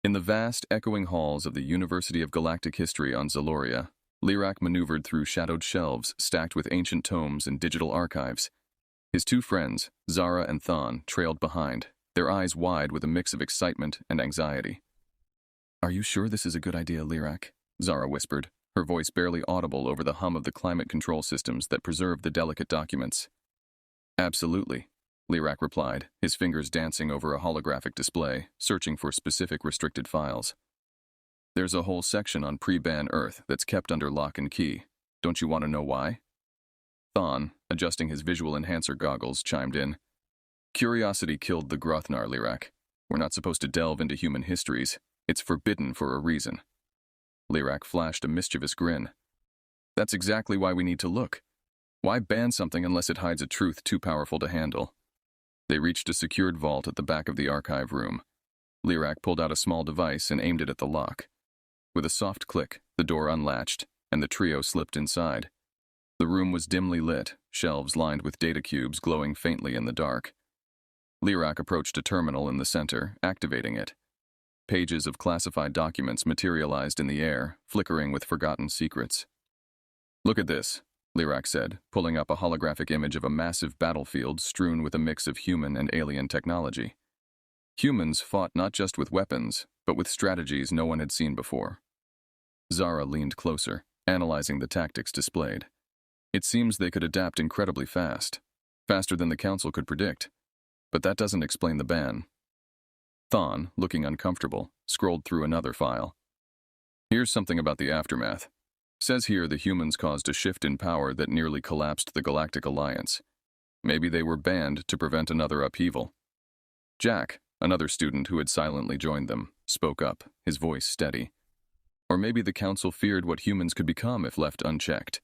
In the vast, echoing halls of the University of Galactic History on Zaloria, Lirak maneuvered through shadowed shelves stacked with ancient tomes and digital archives. His two friends, Zara and Thon, trailed behind, their eyes wide with a mix of excitement and anxiety. "Are you sure this is a good idea, Lirak?" Zara whispered, her voice barely audible over the hum of the climate control systems that preserved the delicate documents. "Absolutely," Lirak replied, his fingers dancing over a holographic display, searching for specific restricted files. "There's a whole section on pre-ban Earth that's kept under lock and key. Don't you want to know why?" Thon, adjusting his visual enhancer goggles, chimed in. "Curiosity killed the Grothnar, Lirak. We're not supposed to delve into human histories. It's forbidden for a reason." Lirak flashed a mischievous grin. "That's exactly why we need to look. Why ban something unless it hides a truth too powerful to handle?" They reached a secured vault at the back of the archive room. Lirak pulled out a small device and aimed it at the lock. With a soft click, the door unlatched, and the trio slipped inside. The room was dimly lit, shelves lined with data cubes glowing faintly in the dark. Lirak approached a terminal in the center, activating it. Pages of classified documents materialized in the air, flickering with forgotten secrets. "Look at this," Lirak said, pulling up a holographic image of a massive battlefield strewn with a mix of human and alien technology. Humans fought not just with weapons, but with strategies no one had seen before. Zara leaned closer, analyzing the tactics displayed. It seems they could adapt incredibly fast, faster than the Council could predict. But that doesn't explain the ban. Thon, looking uncomfortable, scrolled through another file. "Here's something about the aftermath. Says here the humans caused a shift in power that nearly collapsed the Galactic Alliance. Maybe they were banned to prevent another upheaval." Jack, another student who had silently joined them, spoke up, his voice steady. "Or maybe the Council feared what humans could become if left unchecked.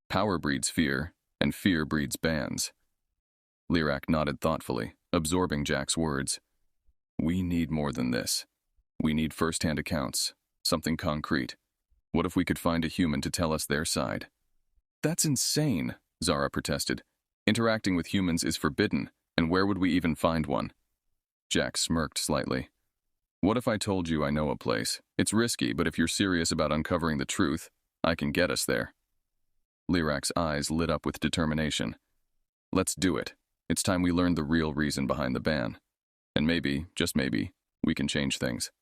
Power breeds fear, and fear breeds bans." Lirak nodded thoughtfully, absorbing Jack's words. "We need more than this. We need first-hand accounts, something concrete. What if we could find a human to tell us their side?" "That's insane," Zara protested. "Interacting with humans is forbidden, and where would we even find one?" Jack smirked slightly. "What if I told you I know a place? It's risky, but if you're serious about uncovering the truth, I can get us there." Lirak's eyes lit up with determination. "Let's do it. It's time we learned the real reason behind the ban. And maybe, just maybe, we can change things."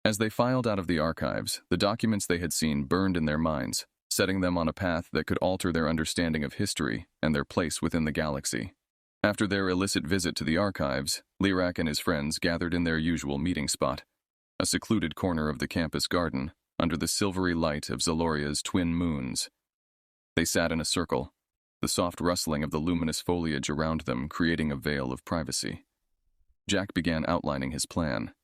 As they filed out of the archives, the documents they had seen burned in their minds, setting them on a path that could alter their understanding of history and their place within the galaxy. After their illicit visit to the archives, Lirak and his friends gathered in their usual meeting spot, a secluded corner of the campus garden, under the silvery light of Zaloria's twin moons. They sat in a circle, the soft rustling of the luminous foliage around them creating a veil of privacy. Jack began outlining his plan.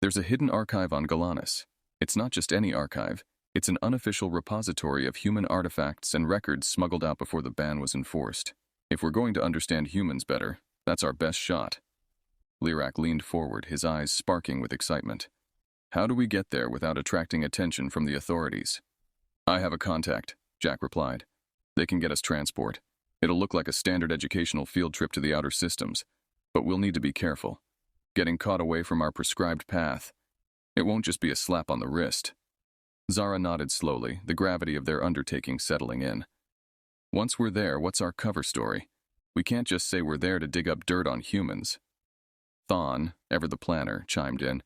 "There's a hidden archive on Galanus. It's not just any archive, it's an unofficial repository of human artifacts and records smuggled out before the ban was enforced. If we're going to understand humans better, that's our best shot." Lirak leaned forward, his eyes sparking with excitement. "How do we get there without attracting attention from the authorities?" "I have a contact," Jack replied. "They can get us transport. It'll look like a standard educational field trip to the outer systems, but we'll need to be careful. Getting caught away from our prescribed path. It won't just be a slap on the wrist." Zara nodded slowly, the gravity of their undertaking settling in. "Once we're there, what's our cover story? We can't just say we're there to dig up dirt on humans." Thon, ever the planner, chimed in.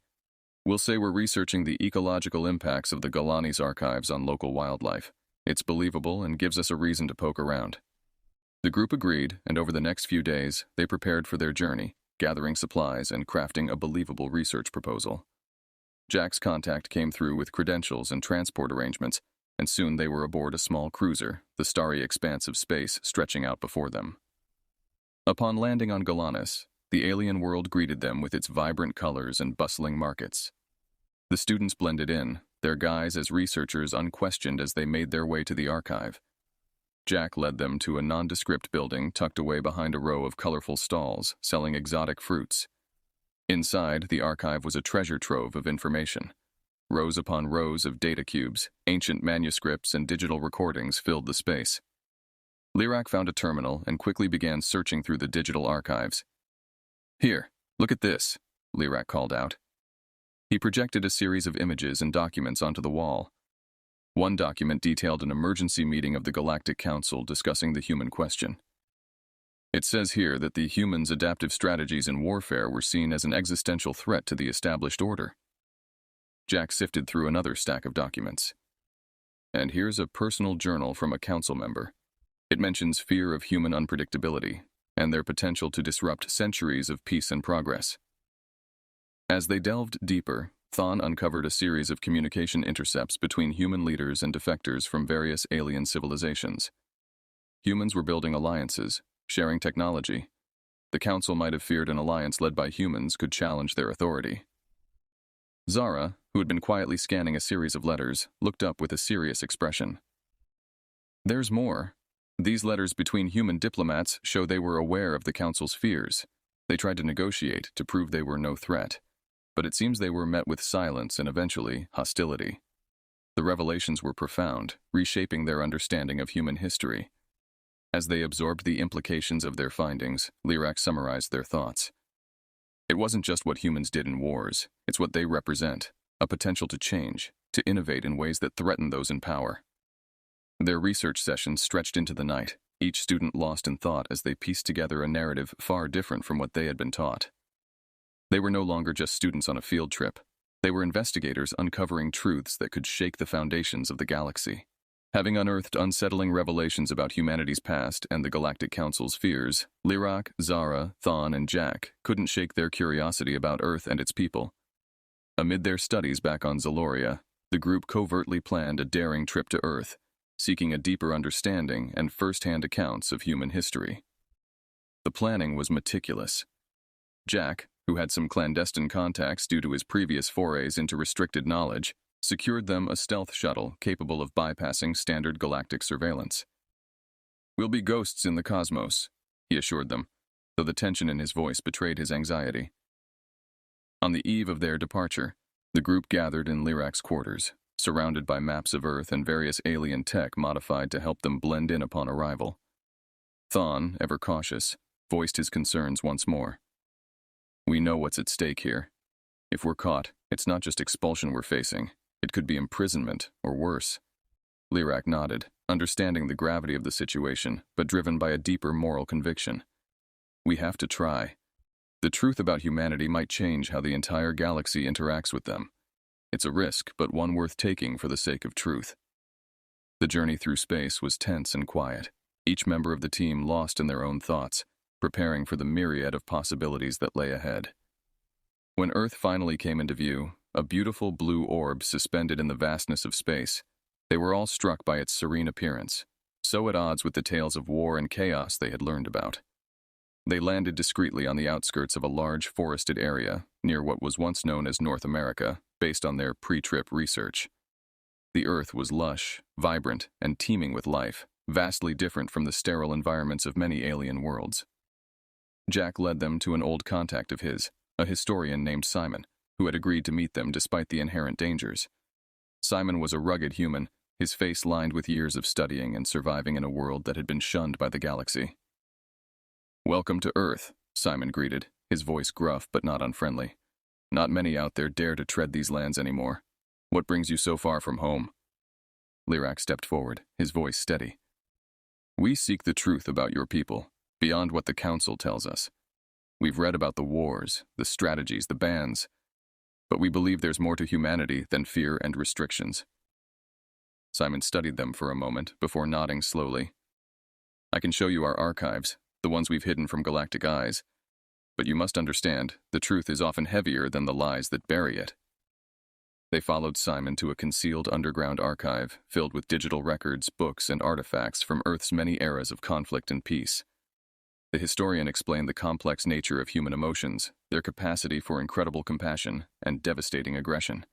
"We'll say we're researching the ecological impacts of the Galani's archives on local wildlife. It's believable and gives us a reason to poke around." The group agreed, and over the next few days, they prepared for their journey, gathering supplies and crafting a believable research proposal. Jack's contact came through with credentials and transport arrangements, and soon they were aboard a small cruiser, the starry expanse of space stretching out before them. Upon landing on Galanus, the alien world greeted them with its vibrant colors and bustling markets. The students blended in, their guise as researchers unquestioned as they made their way to the archive. Jack led them to a nondescript building tucked away behind a row of colorful stalls selling exotic fruits. Inside, the archive was a treasure trove of information. Rows upon rows of data cubes, ancient manuscripts, and digital recordings filled the space. Lirak found a terminal and quickly began searching through the digital archives. "Here, look at this," Lirak called out. He projected a series of images and documents onto the wall. One document detailed an emergency meeting of the Galactic Council discussing the human question. It says here that the humans' adaptive strategies in warfare were seen as an existential threat to the established order. Jack sifted through another stack of documents. And here's a personal journal from a council member. It mentions fear of human unpredictability and their potential to disrupt centuries of peace and progress. As they delved deeper, Thon uncovered a series of communication intercepts between human leaders and defectors from various alien civilizations. Humans were building alliances, sharing technology. The Council might have feared an alliance led by humans could challenge their authority. Zara, who had been quietly scanning a series of letters, looked up with a serious expression. There's more. These letters between human diplomats show they were aware of the Council's fears. They tried to negotiate to prove they were no threat. But it seems they were met with silence and eventually hostility. The revelations were profound, reshaping their understanding of human history. As they absorbed the implications of their findings, Lyrak summarized their thoughts. It wasn't just what humans did in wars, it's what they represent, a potential to change, to innovate in ways that threaten those in power. Their research sessions stretched into the night, each student lost in thought as they pieced together a narrative far different from what they had been taught. They were no longer just students on a field trip. They were investigators uncovering truths that could shake the foundations of the galaxy. Having unearthed unsettling revelations about humanity's past and the Galactic Council's fears, Lyrak, Zara, Thon, and Jack couldn't shake their curiosity about Earth and its people. Amid their studies back on Zaloria, the group covertly planned a daring trip to Earth, seeking a deeper understanding and first-hand accounts of human history. The planning was meticulous. Jack, who had some clandestine contacts due to his previous forays into restricted knowledge, secured them a stealth shuttle capable of bypassing standard galactic surveillance. "We'll be ghosts in the cosmos," he assured them, though the tension in his voice betrayed his anxiety. On the eve of their departure, the group gathered in Lyrak's quarters, surrounded by maps of Earth and various alien tech modified to help them blend in upon arrival. Thon, ever cautious, voiced his concerns once more. "We know what's at stake here. If we're caught, it's not just expulsion we're facing. It could be imprisonment, or worse." Lyrak nodded, understanding the gravity of the situation, but driven by a deeper moral conviction. "We have to try. The truth about humanity might change how the entire galaxy interacts with them. It's a risk, but one worth taking for the sake of truth." The journey through space was tense and quiet, each member of the team lost in their own thoughts, preparing for the myriad of possibilities that lay ahead. When Earth finally came into view, a beautiful blue orb suspended in the vastness of space, they were all struck by its serene appearance, so at odds with the tales of war and chaos they had learned about. They landed discreetly on the outskirts of a large forested area near what was once known as North America, based on their pre-trip research. The Earth was lush, vibrant, and teeming with life, vastly different from the sterile environments of many alien worlds. Jack led them to an old contact of his, a historian named Simon, who had agreed to meet them despite the inherent dangers. Simon was a rugged human, his face lined with years of studying and surviving in a world that had been shunned by the galaxy. "Welcome to Earth," Simon greeted, his voice gruff but not unfriendly. "Not many out there dare to tread these lands anymore. What brings you so far from home?" Lyrak stepped forward, his voice steady. "We seek the truth about your people, beyond what the Council tells us. We've read about the wars, the strategies, the bans, but we believe there's more to humanity than fear and restrictions." Simon studied them for a moment before nodding slowly. "I can show you our archives, the ones we've hidden from galactic eyes, but you must understand, the truth is often heavier than the lies that bury it." They followed Simon to a concealed underground archive filled with digital records, books, and artifacts from Earth's many eras of conflict and peace. The historian explained the complex nature of human emotions, their capacity for incredible compassion and devastating aggression.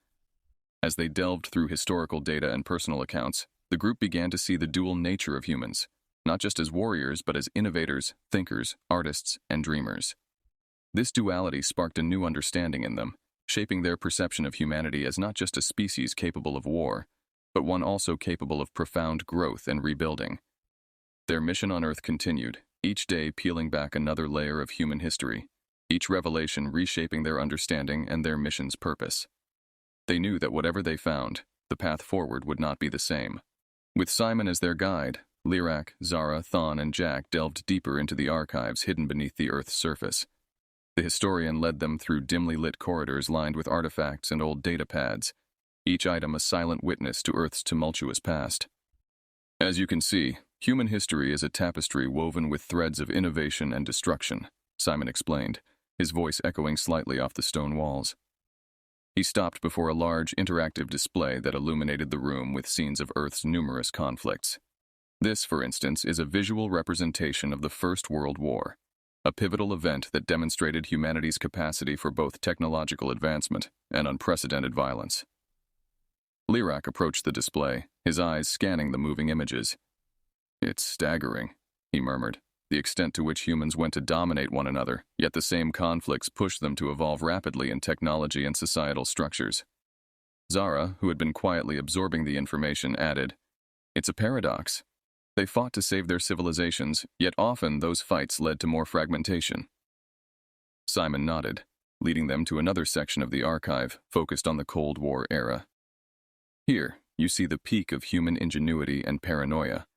As they delved through historical data and personal accounts, the group began to see the dual nature of humans, not just as warriors but as innovators, thinkers, artists, and dreamers. This duality sparked a new understanding in them, shaping their perception of humanity as not just a species capable of war, but one also capable of profound growth and rebuilding. Their mission on Earth continued, each day peeling back another layer of human history, each revelation reshaping their understanding and their mission's purpose. They knew that whatever they found, the path forward would not be the same. With Simon as their guide, Lyrak, Zara, Thon, and Jack delved deeper into the archives hidden beneath the Earth's surface. The historian led them through dimly lit corridors lined with artifacts and old data pads, each item a silent witness to Earth's tumultuous past. As you can see, human history is a tapestry woven with threads of innovation and destruction, Simon explained, his voice echoing slightly off the stone walls. He stopped before a large, interactive display that illuminated the room with scenes of Earth's numerous conflicts. This, for instance, is a visual representation of the First World War, a pivotal event that demonstrated humanity's capacity for both technological advancement and unprecedented violence. Lyrak approached the display, his eyes scanning the moving images. "It's staggering," he murmured, "the extent to which humans went to dominate one another, yet the same conflicts pushed them to evolve rapidly in technology and societal structures." Zara, who had been quietly absorbing the information, added, "It's a paradox. They fought to save their civilizations, yet often those fights led to more fragmentation." Simon nodded, leading them to another section of the archive focused on the Cold War era. Here, you see the peak of human ingenuity and paranoia.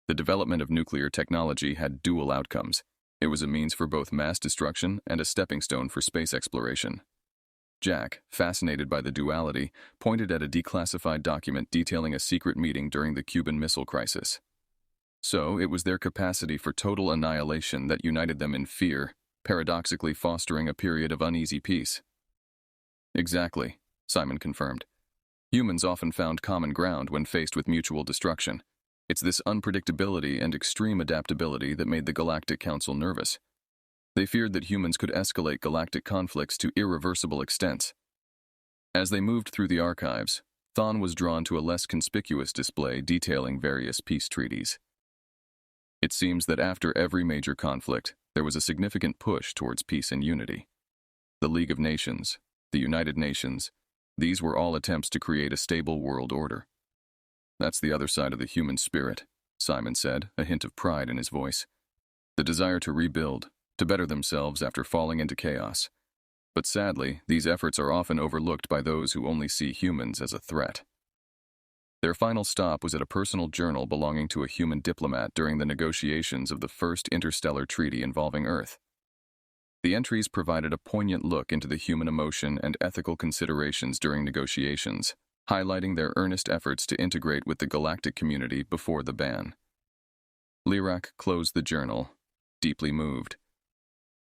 The development of nuclear technology had dual outcomes. It was a means for both mass destruction and a stepping stone for space exploration. Jack, fascinated by the duality, pointed at a declassified document detailing a secret meeting during the Cuban Missile Crisis. So, it was their capacity for total annihilation that united them in fear, paradoxically fostering a period of uneasy peace. "Exactly," Simon confirmed. "Humans often found common ground when faced with mutual destruction. It's this unpredictability and extreme adaptability that made the Galactic Council nervous. They feared that humans could escalate galactic conflicts to irreversible extents." As they moved through the archives, Thon was drawn to a less conspicuous display detailing various peace treaties. It seems that after every major conflict, there was a significant push towards peace and unity. The League of Nations, the United Nations, these were all attempts to create a stable world order. "That's the other side of the human spirit," Simon said, a hint of pride in his voice. "The desire to rebuild, to better themselves after falling into chaos. But sadly, these efforts are often overlooked by those who only see humans as a threat." Their final stop was at a personal journal belonging to a human diplomat during the negotiations of the first interstellar treaty involving Earth. The entries provided a poignant look into the human emotion and ethical considerations during negotiations, highlighting their earnest efforts to integrate with the galactic community before the ban. Lyrak closed the journal, deeply moved.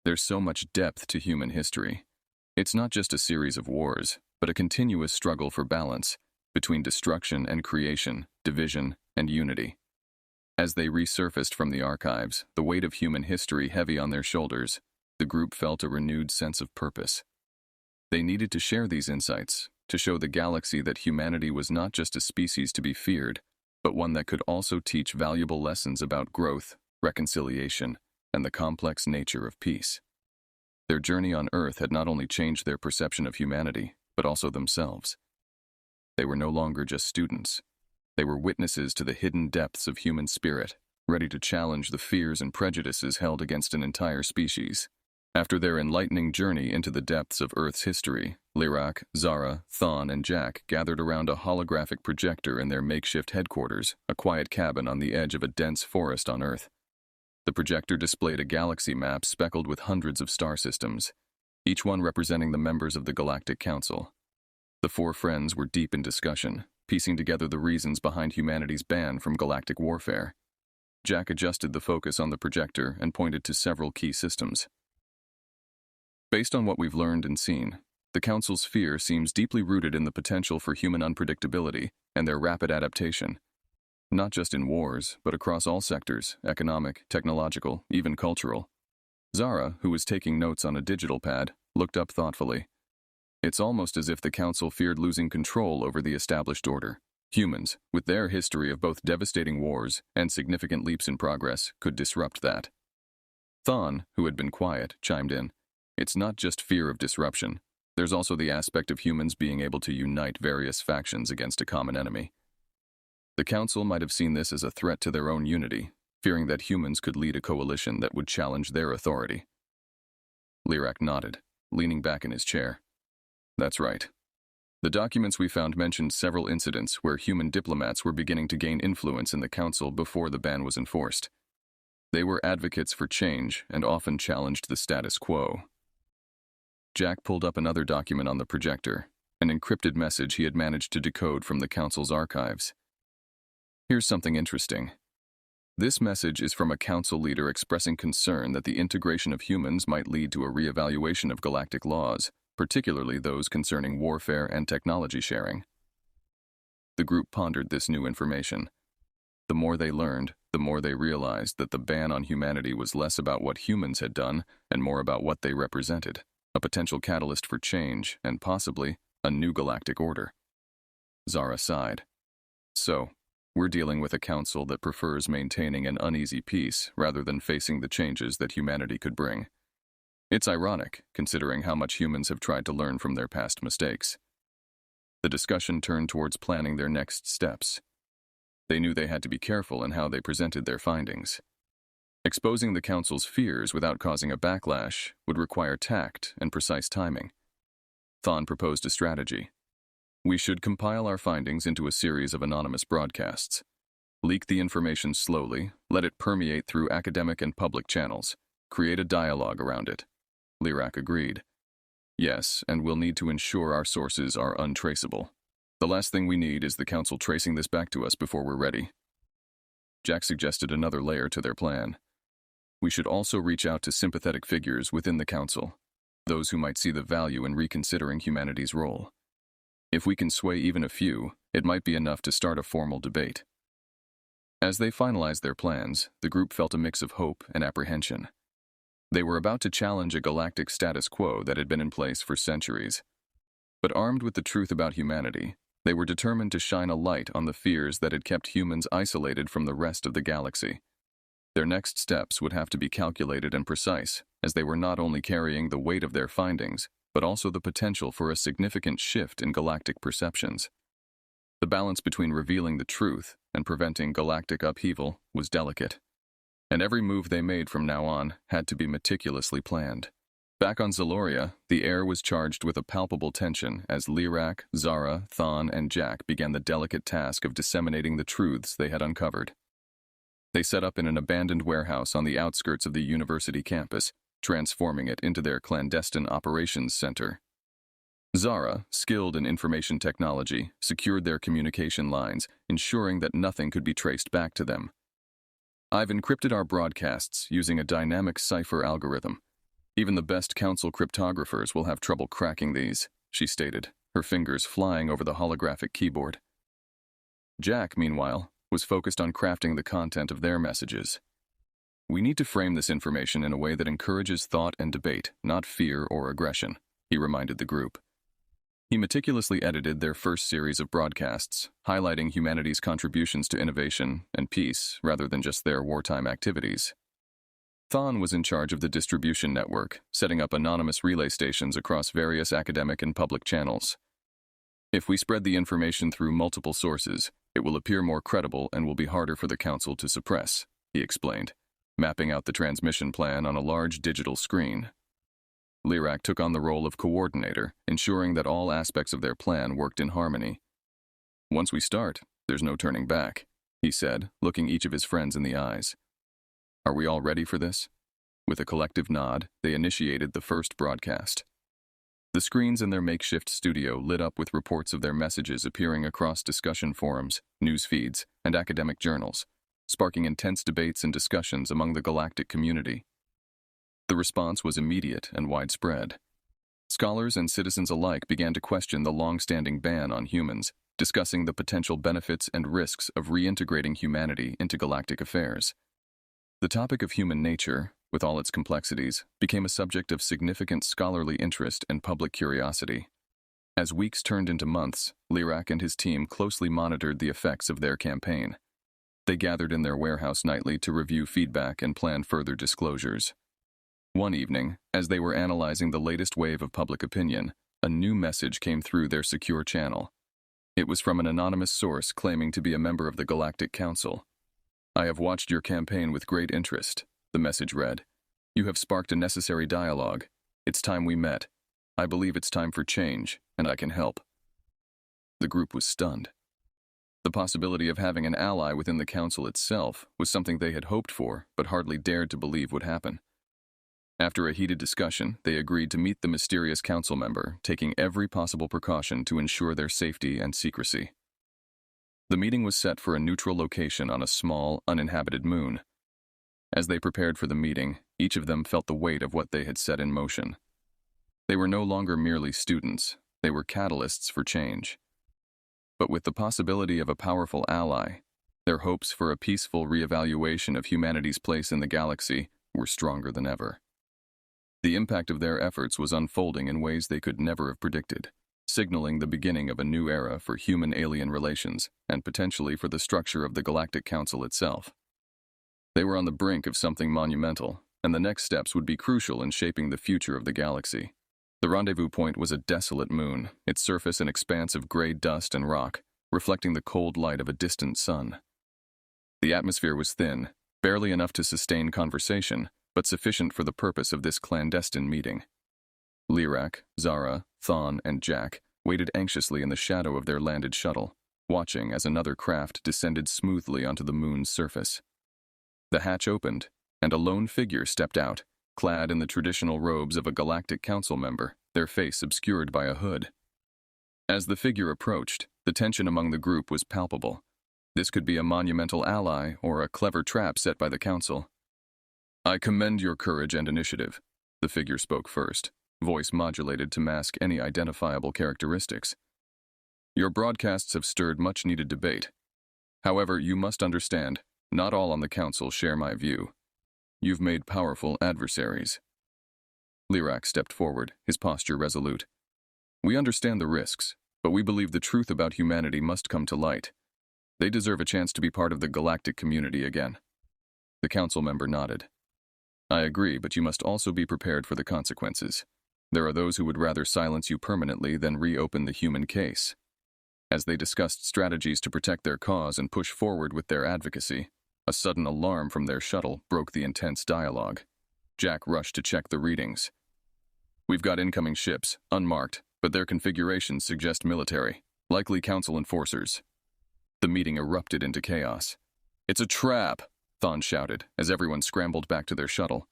There's so much depth to human history. It's not just a series of wars, but a continuous struggle for balance between destruction and creation, division and unity. As they resurfaced from the archives, the weight of human history heavy on their shoulders, the group felt a renewed sense of purpose. They needed to share these insights, to show the galaxy that humanity was not just a species to be feared, but one that could also teach valuable lessons about growth, reconciliation, and the complex nature of peace. Their journey on Earth had not only changed their perception of humanity, but also themselves. They were no longer just students. They were witnesses to the hidden depths of human spirit, ready to challenge the fears and prejudices held against an entire species. After their enlightening journey into the depths of Earth's history, Lyrak, Zara, Thon, and Jack gathered around a holographic projector in their makeshift headquarters, a quiet cabin on the edge of a dense forest on Earth. The projector displayed a galaxy map speckled with hundreds of star systems, each one representing the members of the Galactic Council. The four friends were deep in discussion, piecing together the reasons behind humanity's ban from galactic warfare. Jack adjusted the focus on the projector and pointed to several key systems. "Based on what we've learned and seen, the Council's fear seems deeply rooted in the potential for human unpredictability and their rapid adaptation. Not just in wars, but across all sectors, economic, technological, even cultural." Zara, who was taking notes on a digital pad, looked up thoughtfully. "It's almost as if the Council feared losing control over the established order. Humans, with their history of both devastating wars and significant leaps in progress, could disrupt that." Thon, who had been quiet, chimed in. "It's not just fear of disruption. There's also the aspect of humans being able to unite various factions against a common enemy. The Council might have seen this as a threat to their own unity, fearing that humans could lead a coalition that would challenge their authority." Lyrak nodded, leaning back in his chair. "That's right. The documents we found mentioned several incidents where human diplomats were beginning to gain influence in the council before the ban was enforced. They were advocates for change and often challenged the status quo. Jack pulled up another document on the projector, an encrypted message he had managed to decode from the council's archives. Here's something interesting. This message is from a council leader expressing concern that the integration of humans might lead to a reevaluation of galactic laws, particularly those concerning warfare and technology sharing. The group pondered this new information. The more they learned, the more they realized that the ban on humanity was less about what humans had done and more about what they represented, a potential catalyst for change and possibly a new galactic order. Zara sighed. So, we're dealing with a council that prefers maintaining an uneasy peace rather than facing the changes that humanity could bring. It's ironic, considering how much humans have tried to learn from their past mistakes. The discussion turned towards planning their next steps. They knew they had to be careful in how they presented their findings. Exposing the council's fears without causing a backlash would require tact and precise timing. Thon proposed a strategy. We should compile our findings into a series of anonymous broadcasts. Leak the information slowly, let it permeate through academic and public channels. Create a dialogue around it. Lirak agreed. Yes, and we'll need to ensure our sources are untraceable. The last thing we need is the council tracing this back to us before we're ready. Jack suggested another layer to their plan. We should also reach out to sympathetic figures within the council, those who might see the value in reconsidering humanity's role. If we can sway even a few, it might be enough to start a formal debate. As they finalized their plans, the group felt a mix of hope and apprehension. They were about to challenge a galactic status quo that had been in place for centuries. But armed with the truth about humanity, they were determined to shine a light on the fears that had kept humans isolated from the rest of the galaxy. Their next steps would have to be calculated and precise, as they were not only carrying the weight of their findings, but also the potential for a significant shift in galactic perceptions. The balance between revealing the truth and preventing galactic upheaval was delicate, and every move they made from now on had to be meticulously planned. Back on Zaloria, the air was charged with a palpable tension as Lirak, Zara, Thon, and Jack began the delicate task of disseminating the truths they had uncovered. They set up in an abandoned warehouse on the outskirts of the university campus, transforming it into their clandestine operations center. Zara, skilled in information technology, secured their communication lines, ensuring that nothing could be traced back to them. I've encrypted our broadcasts using a dynamic cipher algorithm. Even the best council cryptographers will have trouble cracking these, she stated, her fingers flying over the holographic keyboard. Jack, meanwhile, was focused on crafting the content of their messages. We need to frame this information in a way that encourages thought and debate, not fear or aggression, he reminded the group. He meticulously edited their first series of broadcasts, highlighting humanity's contributions to innovation and peace rather than just their wartime activities. Thon was in charge of the distribution network, setting up anonymous relay stations across various academic and public channels. If we spread the information through multiple sources, it will appear more credible and will be harder for the council to suppress, he explained, mapping out the transmission plan on a large digital screen. Lirak took on the role of coordinator, ensuring that all aspects of their plan worked in harmony. Once we start, there's no turning back, he said, looking each of his friends in the eyes. Are we all ready for this? With a collective nod, they initiated the first broadcast. The screens in their makeshift studio lit up with reports of their messages appearing across discussion forums, news feeds, and academic journals, sparking intense debates and discussions among the galactic community. The response was immediate and widespread. Scholars and citizens alike began to question the long-standing ban on humans, discussing the potential benefits and risks of reintegrating humanity into galactic affairs. The topic of human nature, with all its complexities, became a subject of significant scholarly interest and public curiosity. As weeks turned into months, Lirak and his team closely monitored the effects of their campaign. They gathered in their warehouse nightly to review feedback and plan further disclosures. One evening, as they were analyzing the latest wave of public opinion, a new message came through their secure channel. It was from an anonymous source claiming to be a member of the Galactic Council. I have watched your campaign with great interest, the message read. You have sparked a necessary dialogue. It's time we met. I believe it's time for change, and I can help. The group was stunned. The possibility of having an ally within the council itself was something they had hoped for, but hardly dared to believe would happen. After a heated discussion, they agreed to meet the mysterious council member, taking every possible precaution to ensure their safety and secrecy. The meeting was set for a neutral location on a small, uninhabited moon. As they prepared for the meeting, each of them felt the weight of what they had set in motion. They were no longer merely students, they were catalysts for change. But with the possibility of a powerful ally, their hopes for a peaceful reevaluation of humanity's place in the galaxy were stronger than ever. The impact of their efforts was unfolding in ways they could never have predicted, signaling the beginning of a new era for human-alien relations and potentially for the structure of the Galactic Council itself. They were on the brink of something monumental, and the next steps would be crucial in shaping the future of the galaxy. The rendezvous point was a desolate moon, its surface an expanse of gray dust and rock, reflecting the cold light of a distant sun. The atmosphere was thin, barely enough to sustain conversation, but sufficient for the purpose of this clandestine meeting. Lyrak, Zara, Thon, and Jack waited anxiously in the shadow of their landed shuttle, watching as another craft descended smoothly onto the moon's surface. The hatch opened, and a lone figure stepped out, clad in the traditional robes of a Galactic Council member, their face obscured by a hood. As the figure approached, the tension among the group was palpable. This could be a monumental ally or a clever trap set by the Council. "I commend your courage and initiative," the figure spoke first, voice modulated to mask any identifiable characteristics. "Your broadcasts have stirred much-needed debate. However, you must understand, not all on the Council share my view. You've made powerful adversaries." Lyrak stepped forward, his posture resolute. "We understand the risks, but we believe the truth about humanity must come to light. They deserve a chance to be part of the galactic community again." The council member nodded. "I agree, but you must also be prepared for the consequences. There are those who would rather silence you permanently than reopen the human case." As they discussed strategies to protect their cause and push forward with their advocacy, a sudden alarm from their shuttle broke the intense dialogue. Jack rushed to check the readings. "We've got incoming ships, unmarked, but their configurations suggest military, likely council enforcers." The meeting erupted into chaos. "It's a trap!" Thon shouted, as everyone scrambled back to their shuttle.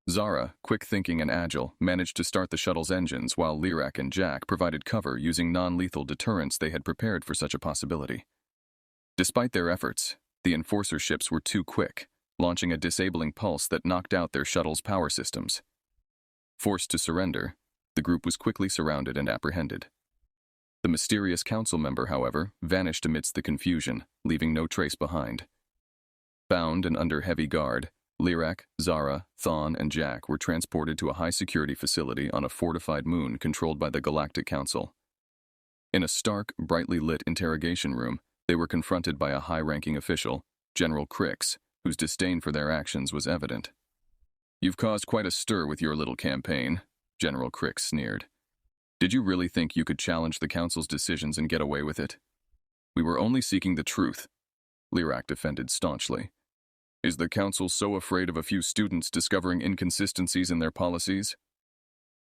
Zara, quick-thinking and agile, managed to start the shuttle's engines while Lyrak and Jack provided cover using non-lethal deterrents they had prepared for such a possibility. Despite their efforts, the enforcer ships were too quick, launching a disabling pulse that knocked out their shuttle's power systems. Forced to surrender, the group was quickly surrounded and apprehended. The mysterious council member, however, vanished amidst the confusion, leaving no trace behind. Bound and under heavy guard, Lyrak, Zara, Thon, and Jack were transported to a high-security facility on a fortified moon controlled by the Galactic Council. In a stark, brightly lit interrogation room, they were confronted by a high-ranking official, General Crix, whose disdain for their actions was evident. "You've caused quite a stir with your little campaign," General Crix sneered. "Did you really think you could challenge the Council's decisions and get away with it?" "We were only seeking the truth," Lyrak defended staunchly. "Is the Council so afraid of a few students discovering inconsistencies in their policies?"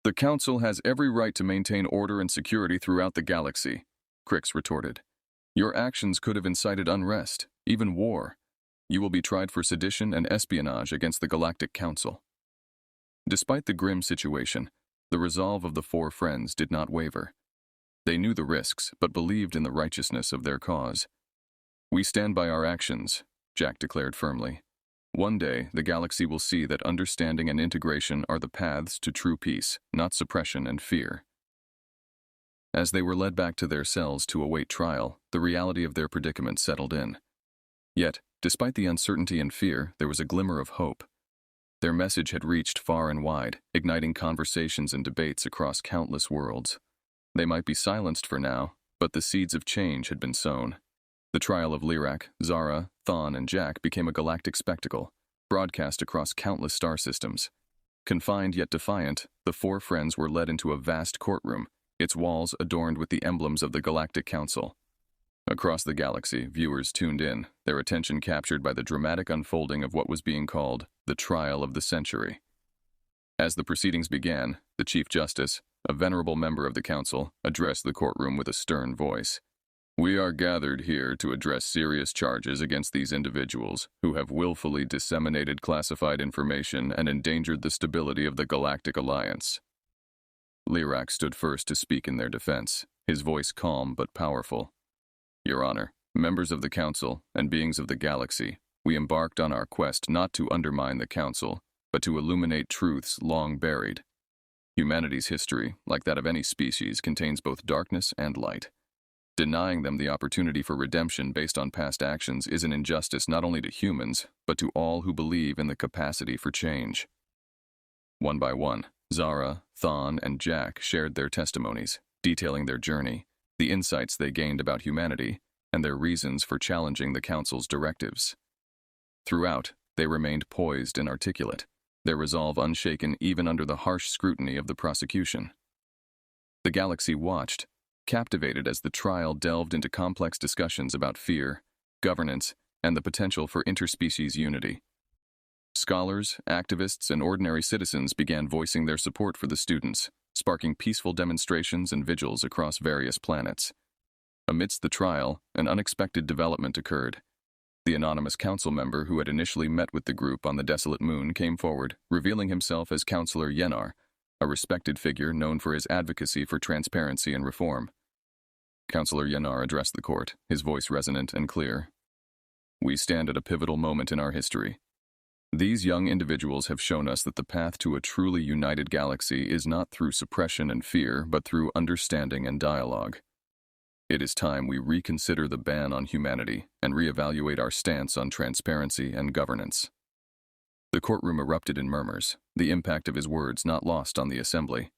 "The Council has every right to maintain order and security throughout the galaxy," Crix retorted. "Your actions could have incited unrest, even war. You will be tried for sedition and espionage against the Galactic Council." Despite the grim situation, the resolve of the four friends did not waver. They knew the risks, but believed in the righteousness of their cause. "We stand by our actions," Jack declared firmly. "One day, the galaxy will see that understanding and integration are the paths to true peace, not suppression and fear." As they were led back to their cells to await trial, the reality of their predicament settled in. Yet, despite the uncertainty and fear, there was a glimmer of hope. Their message had reached far and wide, igniting conversations and debates across countless worlds. They might be silenced for now, but the seeds of change had been sown. The trial of Lyrak, Zara, Thon, and Jack became a galactic spectacle, broadcast across countless star systems. Confined yet defiant, the four friends were led into a vast courtroom, its walls adorned with the emblems of the Galactic Council. Across the galaxy, viewers tuned in, their attention captured by the dramatic unfolding of what was being called the trial of the century. As the proceedings began, the Chief Justice, a venerable member of the Council, addressed the courtroom with a stern voice. We are gathered here to address serious charges against these individuals who have willfully disseminated classified information and endangered the stability of the Galactic Alliance. Lyrak stood first to speak in their defense, his voice calm but powerful. Your Honor, members of the Council and beings of the galaxy, we embarked on our quest not to undermine the Council, but to illuminate truths long buried. Humanity's history, like that of any species, contains both darkness and light. Denying them the opportunity for redemption based on past actions is an injustice not only to humans, but to all who believe in the capacity for change. One by one, Zara, Thon, and Jack shared their testimonies, detailing their journey, the insights they gained about humanity, and their reasons for challenging the Council's directives. Throughout, they remained poised and articulate, their resolve unshaken even under the harsh scrutiny of the prosecution. The galaxy watched, captivated as the trial delved into complex discussions about fear, governance, and the potential for interspecies unity. Scholars, activists, and ordinary citizens began voicing their support for the students, sparking peaceful demonstrations and vigils across various planets. Amidst the trial, an unexpected development occurred. The anonymous council member who had initially met with the group on the desolate moon came forward, revealing himself as Counselor Yenar, a respected figure known for his advocacy for transparency and reform. Counselor Yenar addressed the court, his voice resonant and clear. We stand at a pivotal moment in our history. These young individuals have shown us that the path to a truly united galaxy is not through suppression and fear, but through understanding and dialogue. It is time we reconsider the ban on humanity and reevaluate our stance on transparency and governance. The courtroom erupted in murmurs, the impact of his words not lost on the assembly.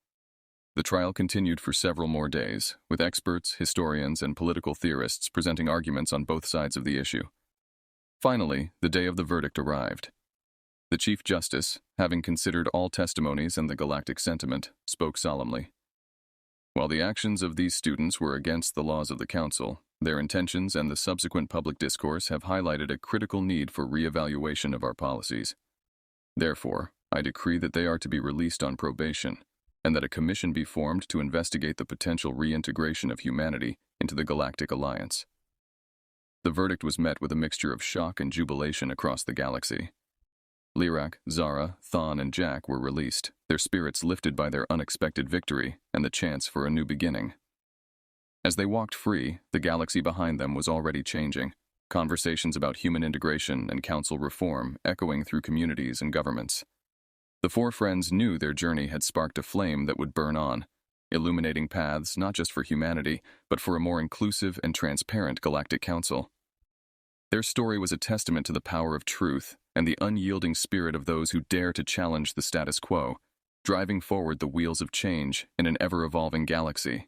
The trial continued for several more days, with experts, historians, and political theorists presenting arguments on both sides of the issue. Finally, the day of the verdict arrived. The Chief Justice, having considered all testimonies and the galactic sentiment, spoke solemnly. While the actions of these students were against the laws of the Council, their intentions and the subsequent public discourse have highlighted a critical need for reevaluation of our policies. Therefore, I decree that they are to be released on probation, and that a commission be formed to investigate the potential reintegration of humanity into the Galactic Alliance. The verdict was met with a mixture of shock and jubilation across the galaxy. Lyrak, Zara, Thon, and Jack were released, their spirits lifted by their unexpected victory and the chance for a new beginning. As they walked free, the galaxy behind them was already changing, conversations about human integration and council reform echoing through communities and governments. The four friends knew their journey had sparked a flame that would burn on, illuminating paths not just for humanity, but for a more inclusive and transparent Galactic Council. Their story was a testament to the power of truth and the unyielding spirit of those who dare to challenge the status quo, driving forward the wheels of change in an ever-evolving galaxy.